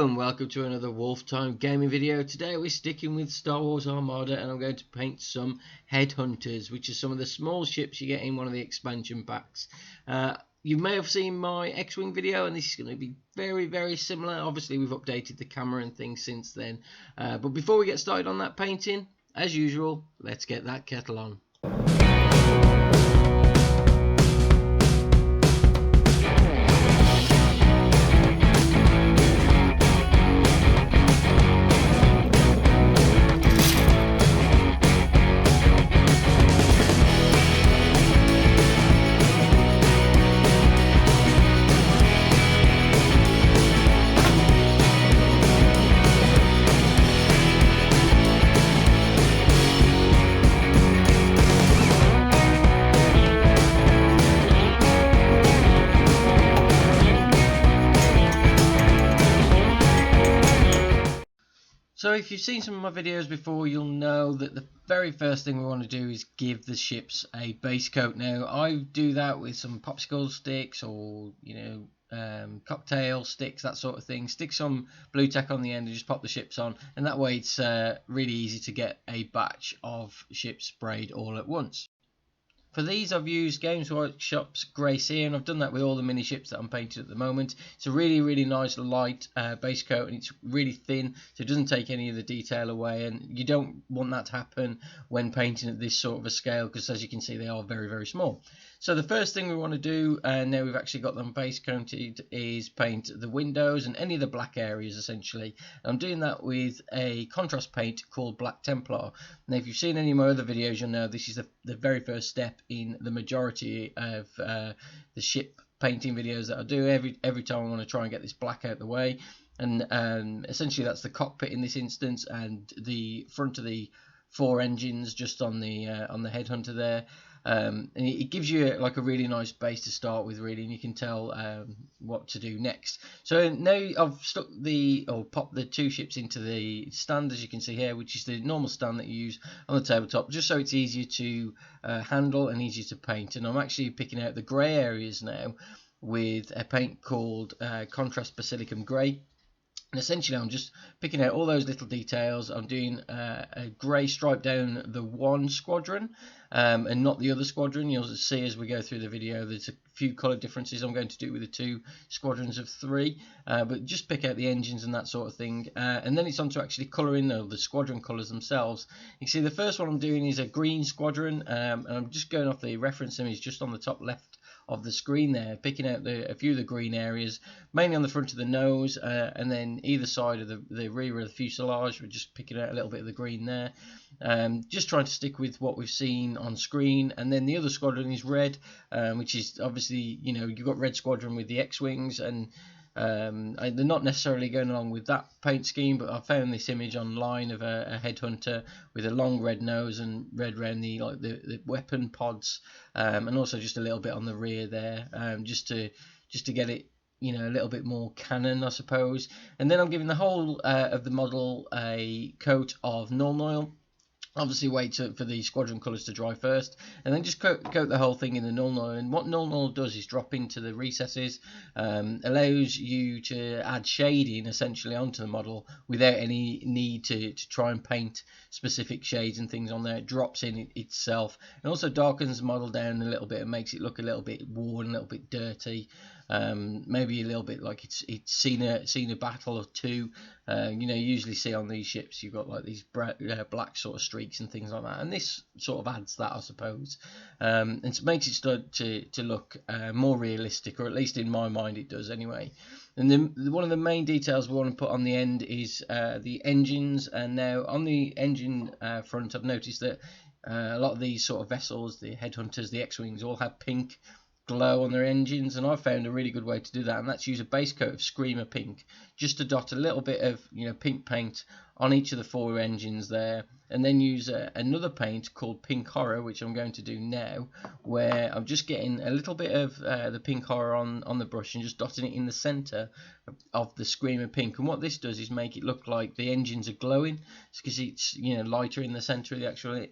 Hello and welcome to another Wolftime gaming video. Today we're sticking with Star Wars Armada and I'm going to paint some Headhunters, which are some of the small ships you get in one of the expansion packs. You may have seen my X-Wing video and this is going to be very similar. Obviously we've updated the camera and things since then. But before we get started on that painting, as usual, let's get that kettle on. So if you've seen some of my videos before, you'll know that the very first thing we want to do is give the ships a base coat. Now I do that with some popsicle sticks or cocktail sticks, that sort of thing. Stick some blue tack on the end and just pop the ships on, and that way it's really easy to get a batch of ships sprayed all at once. For these I've used Games Workshop's Grey Sea, and I've done that with all the mini ships that I'm painting at the moment. It's a really nice light base coat, and it's really thin, so it doesn't take any of the detail away, and you don't want that to happen when painting at this sort of a scale, because as you can see they are very small. So the first thing we want to do, now we've actually got them base coated, is paint the windows and any of the black areas essentially. I'm doing that with a contrast paint called Black Templar. Now if you've seen any of my other videos, you'll know this is the very first step in the majority of the ship painting videos that I do. Every time I want to try and get this black out the way, and essentially that's the cockpit in this instance and the front of the 4 engines just on the Headhunter there. And it gives you like a really nice base to start with, really, and you can tell what to do next. So now I've popped the 2 ships into the stand, as you can see here, which is the normal stand that you use on the tabletop, just so it's easier to handle and easier to paint. And I'm actually picking out the grey areas now with a paint called Contrast Basilicum Grey. And essentially I'm just picking out all those little details. I'm doing a grey stripe down the 1 squadron and not the other squadron. You'll see as we go through the video there's a few colour differences I'm going to do with the 2 squadrons of 3, but just pick out the engines and that sort of thing, and then it's on to actually colouring the squadron colours themselves. You can see the first one I'm doing is a green squadron, and I'm just going off the reference image just on the top left of the screen there, picking out a few of the green areas, mainly on the front of the nose, and then either side of the rear of the fuselage. We're just picking out a little bit of the green there, just trying to stick with what we've seen on screen. And then the other squadron is red, which is obviously, you've got red squadron with the X-Wings, and they're not necessarily going along with that paint scheme, but I found this image online of a Headhunter with a long red nose and red around the weapon pods, and also just a little bit on the rear there, just to get it a little bit more canon, I suppose. And then I'm giving the whole of the model a coat of Null Oil. Obviously wait for the squadron colours to dry first, and then just coat the whole thing in the Null Oil. And what Null Oil does is drop into the recesses, allows you to add shading essentially onto the model without any need to try and paint specific shades and things on there. It drops in itself, and also darkens the model down a little bit and makes it look a little bit worn, a little bit dirty, maybe a little bit like it's seen a battle or two. You usually see on these ships you've got like these black sort of streaks and things like that, and this sort of adds that, I suppose, and it makes it start to look more realistic, or at least in my mind it does anyway. And then one of the main details we want to put on the end is the engines. And now on the engine front, I've noticed that a lot of these sort of vessels, the Headhunters, the X-Wings, all have pink glow on their engines, and I've found a really good way to do that, and that's use a base coat of Screamer Pink, just to dot a little bit of pink paint on each of the 4 engines there, and then use another paint called Pink Horror, which I'm going to do now, where I'm just getting a little bit of the Pink Horror on the brush and just dotting it in the center of the Screamer Pink. And what this does is make it look like the engines are glowing, because it's, you know, lighter in the center of the actual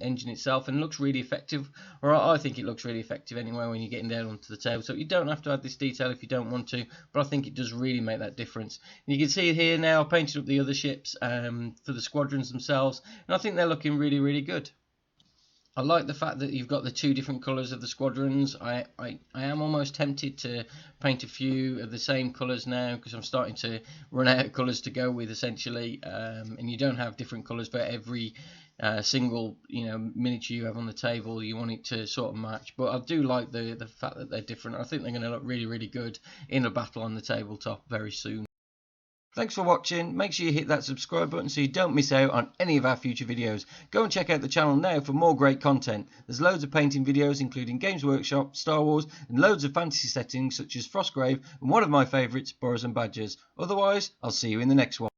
engine itself, and it looks really effective, or I think it looks really effective anyway when you're getting down onto the table. So you don't have to add this detail if you don't want to, but I think it does really make that difference. And you can see it here now. I painted up the other ships for the squadrons themselves, and I think they're looking really, really good. I like the fact that you've got the two different colours of the squadrons. I am almost tempted to paint a few of the same colours now, because I'm starting to run out of colours to go with, essentially. And you don't have different colours for every single, you know, miniature you have on the table. You want it to sort of match. But I do like the fact that they're different. I think they're going to look really, really good in a battle on the tabletop very soon. Thanks for watching. Make sure you hit that subscribe button so you don't miss out on any of our future videos. Go and check out the channel now for more great content. There's loads of painting videos, including Games Workshop, Star Wars, and loads of fantasy settings such as Frostgrave and one of my favourites, Boars and Badgers. Otherwise, I'll see you in the next one.